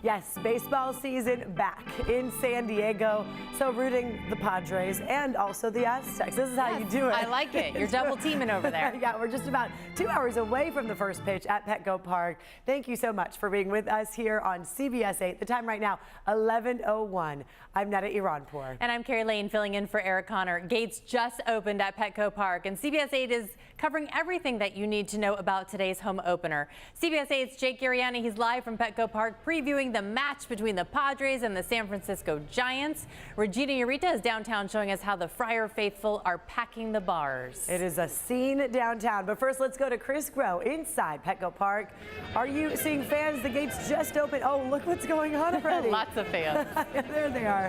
Yes, baseball season back in San Diego. So rooting the Padres and also the Aztecs. This is how you do it. I like it. You're double teaming over there. Yeah, we're just about 2 hours away from the first pitch at Petco Park. Thank you so much for being with us here on CBS 8. The time right now, 11:01. I'm Netta Iranpour. And I'm Carrie Lane filling in for Eric Connor. Gates just opened at Petco Park, and CBS 8 is covering everything that you need to know about today's home opener. CBS 8's Jake Gariani, he's live from Petco Park previewing the match between the Padres and the San Francisco Giants. Regina Urita is downtown showing us how the Friar faithful are packing the bars. It is a scene downtown, but first let's go to Chris Groh inside Petco Park. Are you seeing fans? The gates just opened. Oh, look what's going on already. Lots of fans. There they are.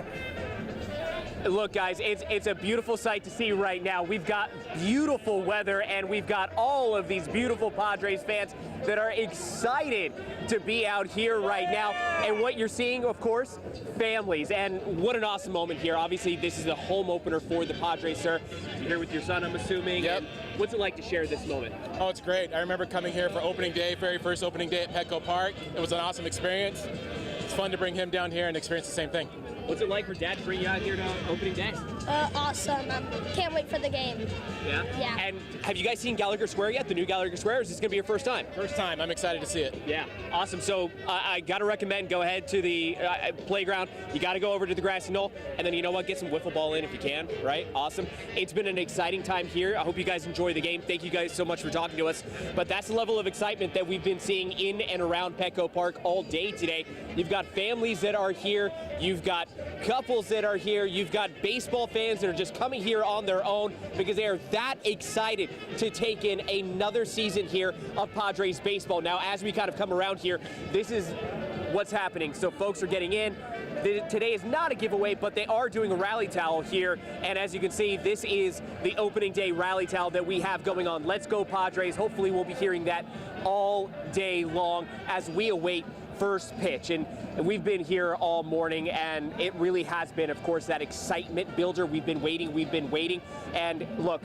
Look, guys, it's a beautiful sight to see right now. We've got beautiful weather, and we've got all of these beautiful Padres fans that are excited to be out here right now. And what you're seeing, of course, families. And what an awesome moment here. Obviously, this is the home opener for the Padres, sir. You're here with your son, I'm assuming. Yep. And what's it like to share this moment? Oh, it's great. I remember coming here for opening day, very first opening day at Petco Park. It was an awesome experience. It's fun to bring him down here and experience the same thing. What's it like for Dad to bring you out here to opening day? Awesome. Can't wait for the game. Yeah? Yeah. And have you guys seen Gallagher Square yet? The new Gallagher Square? Or is this going to be your first time? First time. I'm excited to see it. Yeah, awesome. So I got to recommend go ahead to the playground. You got to go over to the grassy knoll, and then you know what? Get some wiffle ball in if you can, right? Awesome. It's been an exciting time here. I hope you guys enjoy the game. Thank you guys so much for talking to us. But that's the level of excitement that we've been seeing in and around Petco Park all day today. You've got families that are here. You've got couples that are here. You've got baseball fans that are just coming here on their own because they are that excited to take in another season here of Padres baseball. Now, as we kind of come around here, this is what's happening. So folks are getting in. Today is not a giveaway, but they are doing a rally towel here. And as you can see, this is the opening day rally towel that we have going on. Let's go Padres. Hopefully we'll be hearing that all day long as we await first pitch. And we've been here all morning, and it really has been, of course, that excitement builder. We've been waiting. And look,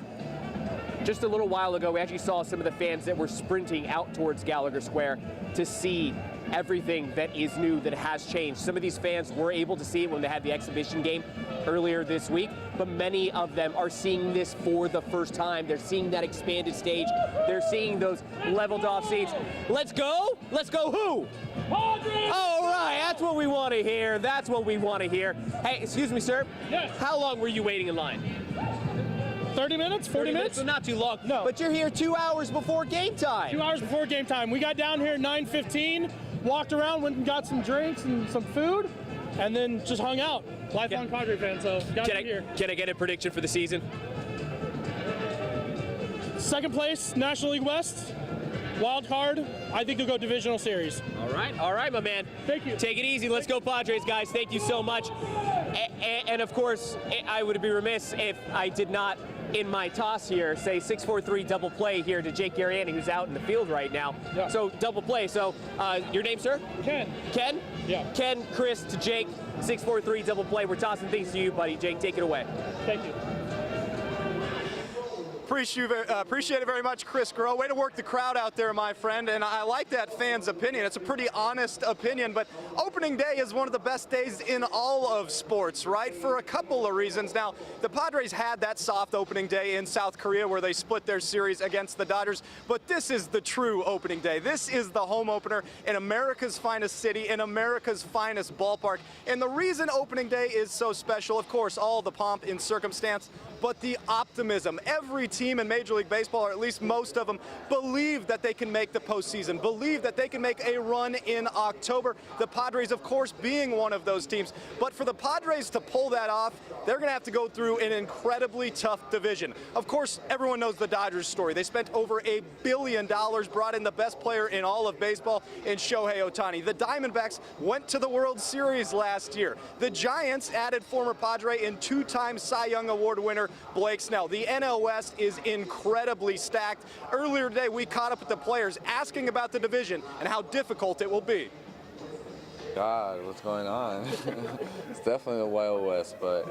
just a little while ago, we actually saw some of the fans that were sprinting out towards Gallagher Square to see everything that is new, that has changed. Some of these fans were able to see it when they had the exhibition game earlier this week, but many of them are seeing this for the first time. They're seeing that expanded stage. They're seeing those leveled off seats. Let's go? Let's go who? Padres! All right, that's what we want to hear. That's what we want to hear. Hey, excuse me, sir. Yes. How long were you waiting in line? 30 minutes, 40 minutes? So not too long. No. But you're here 2 hours before game time. 2 hours before game time. We got down here at 9:15, walked around, went and got some drinks and some food, and then just hung out. Lifelong Padre fan, so got here. Can I get a prediction for the season? Second place, National League West. Wild card, I think you'll go divisional series. All right, my man. Thank you. Take it easy. Let's go Padres, guys. Thank you so much. And of course, I would be remiss if I did not, in my toss here, say 6-4-3 double play here to Jake Gariani, who's out in the field right now. Yeah. So double play. So your name, sir? Ken. Ken? Yeah. Ken, Chris to Jake. 6-4-3 double play. We're tossing things to you, buddy. Jake, take it away. Thank you. Appreciate it very much, Chris Groh. Way to work the crowd out there, my friend, and I like that fan's opinion. It's a pretty honest opinion, but opening day is one of the best days in all of sports, right? For a couple of reasons. Now, the Padres had that soft opening day in South Korea where they split their series against the Dodgers, but this is the true opening day. This is the home opener in America's finest city, in America's finest ballpark. And the reason opening day is so special, of course, all the pomp and circumstance, but the optimism. Every team in Major League Baseball, or at least most of them, believe that they can make the postseason, believe that they can make a run in October. The Padres, of course, being one of those teams. But for the Padres to pull that off, they're going to have to go through an incredibly tough division. Of course, everyone knows the Dodgers story. They spent over $1 billion, brought in the best player in all of baseball in Shohei Ohtani. The Diamondbacks went to the World Series last year. The Giants added former Padre and two-time Cy Young Award winner Blake Snell. The NL West is incredibly stacked. Earlier today, we caught up with the players asking about the division and how difficult it will be. God, what's going on? It's definitely the Wild West, but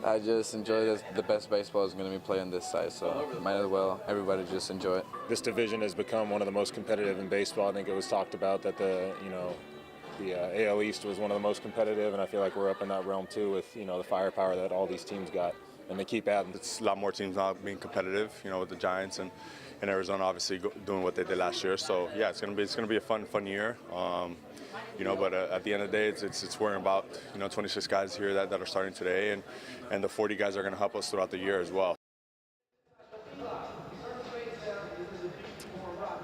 I just enjoy this. The best baseball is going to be playing this side, so might as well everybody just enjoy it. This division has become one of the most competitive in baseball. I think it was talked about that the AL East was one of the most competitive, and I feel like we're up in that realm too with, you know, the firepower that all these teams got, and they keep adding. It's a lot more teams now being competitive, you know, with the Giants and Arizona obviously doing what they did last year. So yeah, it's gonna be a fun year. You know, but at the end of the day, it's worrying about, you know, 26 guys here that are starting today, and the 40 guys are going to help us throughout the year as well.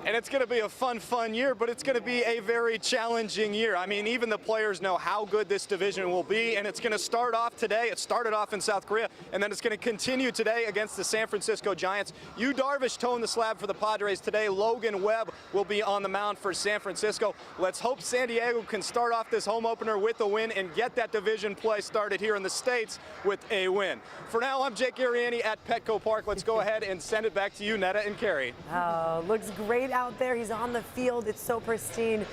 And it's going to be a fun year, but it's going to be a very challenging year. I mean, even the players know how good this division will be, and it's going to start off today. It started off in South Korea, and then it's going to continue today against the San Francisco Giants. Yu Darvish toeing the slab for the Padres today. Logan Webb will be on the mound for San Francisco. Let's hope San Diego can start off this home opener with a win and get that division play started here in the States with a win. For now, I'm Jake Gariani at Petco Park. Let's go ahead and send it back to you, Netta and Carrie. Oh, looks great out there. He's on the field. It's so pristine.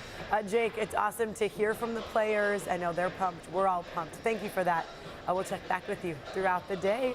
Jake, it's awesome to hear from the players. I know they're pumped. We're all pumped. Thank you for that. We'll check back with you throughout the day.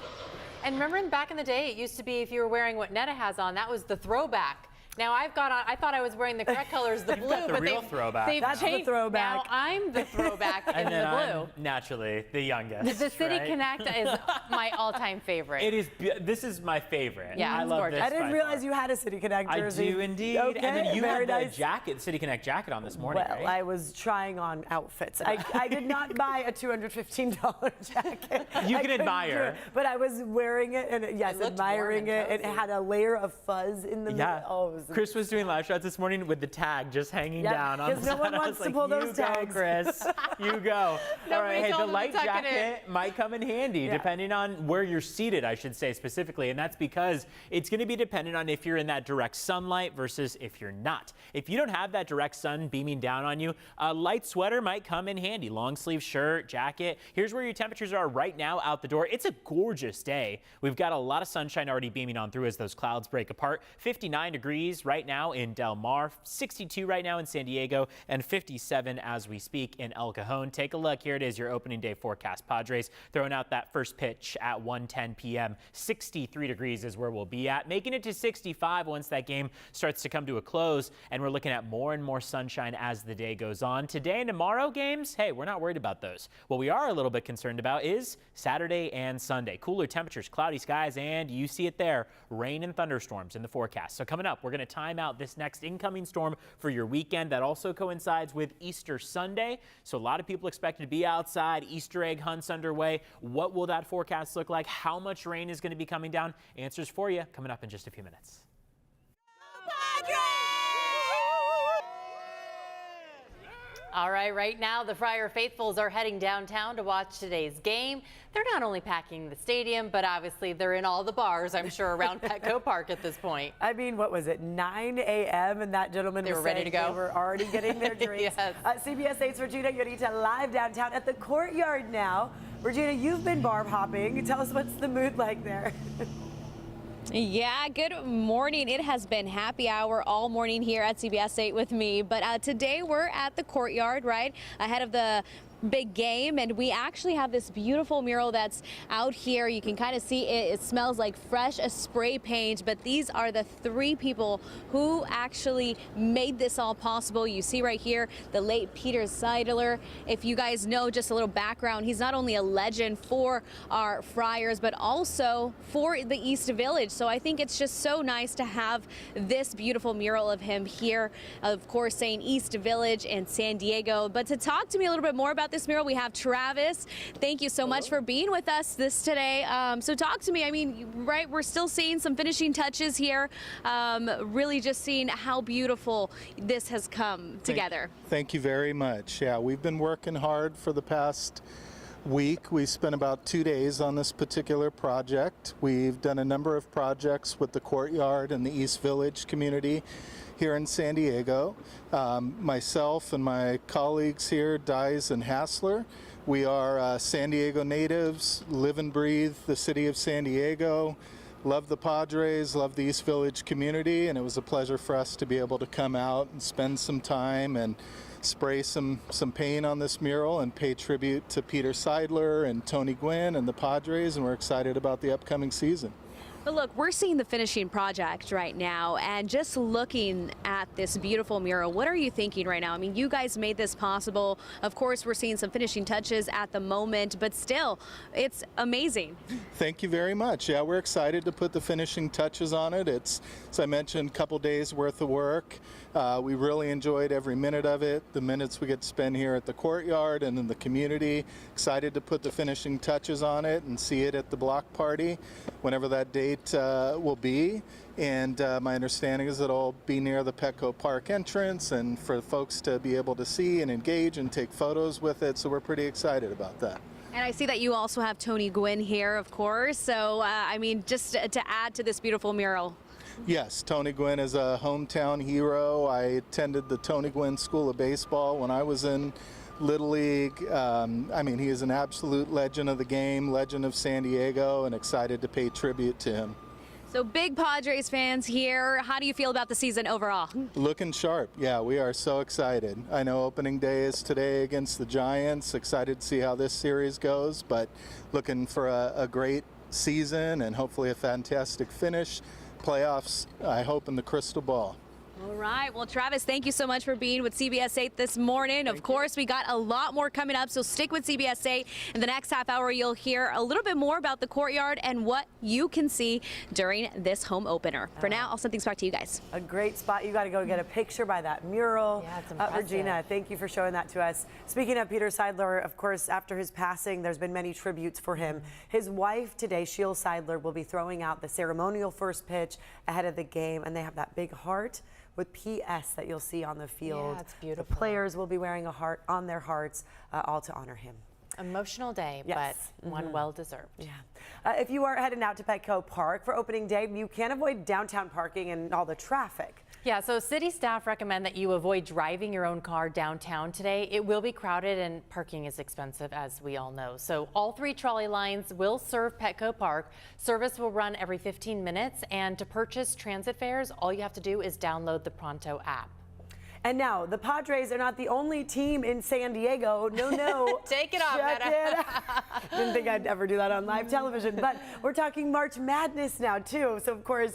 And remember back in the day, it used to be if you were wearing what Netta has on, that was the throwback. Now I've got on, I thought I was wearing the correct colors, the blue, the but real throwback. they've That's changed. the throwback. Now I'm the throwback in And then the blue. I'm naturally the youngest. The City right? Connect is my all-time favorite. It is. This is my favorite. Yeah, I it's love gorgeous. this. I didn't by realize far. you had a City Connect jersey. I do indeed. Okay, and then you very had the nice. jacket, City Connect jacket on this morning, Well, right? I was trying on outfits. I did not buy a $215 jacket. You I can couldn't admire. do it, but I was wearing it and yes, It looked admiring warm and it. It cozy. had a layer of fuzz in the Yeah. middle. Oh, it was Chris was doing live shots this morning with the tag just hanging Yep, down on the 'cause no one side. I wants was to like, pull those you go, tags." Chris. You go. All Nobody right, hey, told the him to light tuck it in. jacket might come in handy Yeah. depending on where you're seated, I should say specifically, and that's because it's going to be dependent on if you're in that direct sunlight versus if you're not. If you don't have that direct sun beaming down on you, a light sweater might come in handy. Long sleeve shirt, jacket. Here's where your temperatures are right now out the door. It's a gorgeous day. We've got a lot of sunshine already beaming on through as those clouds break apart. 59 degrees right now in Del Mar, 62 right now in San Diego, and 57 as we speak in El Cajon. Take a look. Here it is, your opening day forecast. Padres throwing out that first pitch at 1:10 p.m. 63 degrees is where we'll be at, making it to 65 once that game starts to come to a close, and we're looking at more and more sunshine as the day goes on. Today and tomorrow games, hey, we're not worried about those. What we are a little bit concerned about is Saturday and Sunday. Cooler temperatures, cloudy skies, and you see it there, rain and thunderstorms in the forecast. So coming up, we're going to time out this next incoming storm for your weekend. That also coincides with Easter Sunday. So a lot of people expected to be outside, Easter egg hunts underway. What will that forecast look like? How much rain is going to be coming down? Answers for you coming up in just a few minutes. All right now the Friar Faithfuls are heading downtown to watch today's game. They're not only packing the stadium, but obviously they're in all the bars, I'm sure, around Petco Park at this point. I mean, what was it, 9 a.m. and that gentleman They was were ready saying to go. They were already getting their drinks. Yes. CBS 8's Regina Yorita live downtown at the Courtyard now. Regina, you've been bar hopping. Tell us what's the mood like there. Yeah, good morning. It has been happy hour all morning here at CBS 8 with me, but today we're at the Courtyard, right ahead of the big game, and we actually have this beautiful mural that's out here. You can kind of see it. It smells like fresh spray paint, but these are the three people who actually made this all possible. You see right here the late Peter Seidler. If you guys know just a little background, he's not only a legend for our Friars but also for the East Village. So I think it's just so nice to have this beautiful mural of him here, of course saying East Village and San Diego. But to talk to me a little bit more about this mural, we have Travis. Thank you so much for being with us today. So talk to me. I mean, right, we're still seeing some finishing touches here. Really just seeing how beautiful this has come together. Thank you very much. Yeah, we've been working hard for the past week. We spent about 2 days on this particular project. We've done a number of projects with the Courtyard and the East Village community here in San Diego. Myself and my colleagues here, Dyes and Hassler, we are San Diego natives, live and breathe the city of San Diego, love the Padres, love the East Village community, and it was a pleasure for us to be able to come out and spend some time and spray some paint on this mural and pay tribute to Peter Seidler and Tony Gwynn and the Padres, and we're excited about the upcoming season. But look, we're seeing the finishing project right now, and just looking at this beautiful mural, what are you thinking right now? I mean, you guys made this possible. Of course, we're seeing some finishing touches at the moment, but still, it's amazing. Thank you very much. Yeah, we're excited to put the finishing touches on it. It's, as I mentioned, a couple days worth of work. We really enjoyed every minute of it, the minutes we get to spend here at the courtyard and in the community. Excited to put the finishing touches on it and see it at the block party whenever that date will be. And my understanding is it'll be near the Petco Park entrance and for folks to be able to see and engage and take photos with it. So we're pretty excited about that. And I see that you also have Tony Gwynn here, of course. So, I mean, just to add to this beautiful mural. Yes, Tony Gwynn is a hometown hero. I attended the Tony Gwynn School of Baseball when I was in Little League. I mean, he is an absolute legend of the game, legend of San Diego, and excited to pay tribute to him. So big Padres fans here. How do you feel about the season overall? Looking sharp. Yeah, we are so excited. I know opening day is today against the Giants. Excited to see how this series goes, but looking for a great season and hopefully a fantastic finish. Playoffs, I hope, in the crystal ball. All right. Well, Travis, thank you so much for being with CBS 8 this morning. Of course, we got a lot more coming up, so stick with CBS 8. In the next half hour, you'll hear a little bit more about the courtyard and what you can see during this home opener. For now, I'll send things back to you guys. A great spot. You got to go get a picture by that mural. Yeah, it's impressive. Regina, thank you for showing that to us. Speaking of Peter Seidler, of course, after his passing, there's been many tributes for him. His wife today, Sheila Seidler, will be throwing out the ceremonial first pitch ahead of the game, and they have that big heart with PS that you'll see on the field. Yeah, it's beautiful. The players will be wearing a heart on their hearts, all to honor him. Emotional day, Yes. but one well-deserved. Yeah. If you are heading out to Petco Park for opening day, you can avoid downtown parking and all the traffic. Yeah, so city staff recommend that you avoid driving your own car downtown today. It will be crowded and parking is expensive, as we all know. So all 3 trolley lines will serve Petco Park. Service will run every 15 minutes, and to purchase transit fares, all you have to do is download the Pronto app. And now, the Padres are not the only team in San Diego. No. Take it off, Check Meta. it out. Didn't think I'd ever do that on live television. But we're talking March Madness now, too. So, of course,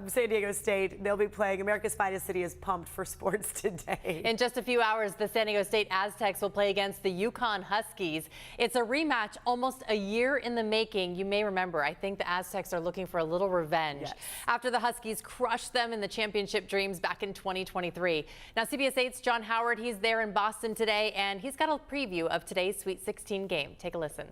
San Diego State, they'll be playing. America's finest city is pumped for sports today. In just a few hours, the San Diego State Aztecs will play against the UConn Huskies. It's a rematch almost a year in the making. You may remember, I think the Aztecs are looking for a little revenge after the Huskies crushed them in the championship dreams back in 2023. Now, CBS 8's John Howard, he's there in Boston today, and he's got a preview of today's Sweet 16 game. Take a listen.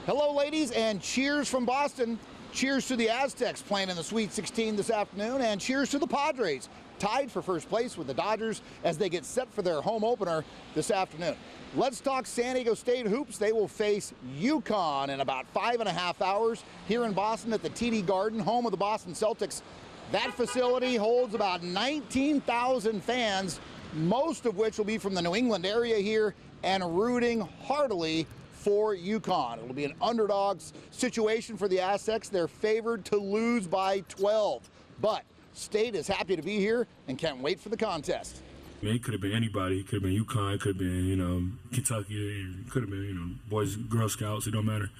Hello, ladies, and cheers from Boston. Cheers to the Aztecs playing in the Sweet 16 this afternoon, and cheers to the Padres, tied for first place with the Dodgers as they get set for their home opener this afternoon. Let's talk San Diego State hoops. They will face UConn in about 5.5 hours here in Boston at the TD Garden, home of the Boston Celtics. That facility holds about 19,000 fans, most of which will be from the New England area here and rooting heartily for UConn. It'll be an underdogs situation for the Aztecs. They're favored to lose by 12, but State is happy to be here and can't wait for the contest. It could have been anybody. It could have been UConn. It could have been, Kentucky. It could have been, Boys, Girl Scouts. It don't matter.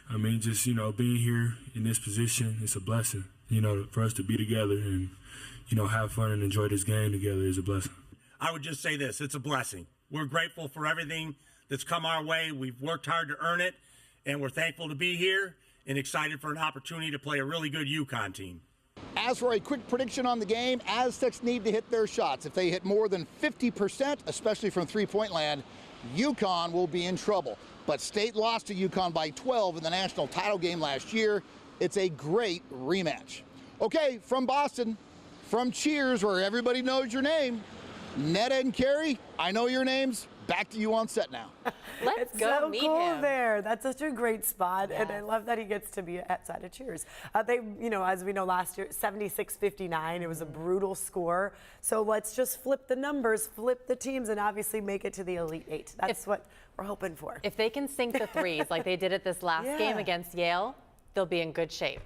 I mean, just, being here in this position, it's a blessing. For us to be together and, have fun and enjoy this game together is a blessing. I would just say this, it's a blessing. We're grateful for everything that's come our way. We've worked hard to earn it, and we're thankful to be here and excited for an opportunity to play a really good UConn team. As for a quick prediction on the game, Aztecs need to hit their shots. If they hit more than 50%, especially from three-point land, UConn will be in trouble. But State lost to UConn by 12 in the national title game last year. It's a great rematch. Okay, from Boston, from Cheers, where everybody knows your name, Netta and Carrie, I know your names. Back to you on set now. Let's It's go so meet cool him. there. That's such a great spot, Yes. and I love that he gets to be outside of Cheers. They, as we know, last year, 76-59. It was a brutal score. So let's just flip the numbers, flip the teams, and obviously make it to the Elite Eight. That's what we're hoping for. If they can sink the threes like they did at this last game against Yale, they'll be in good shape.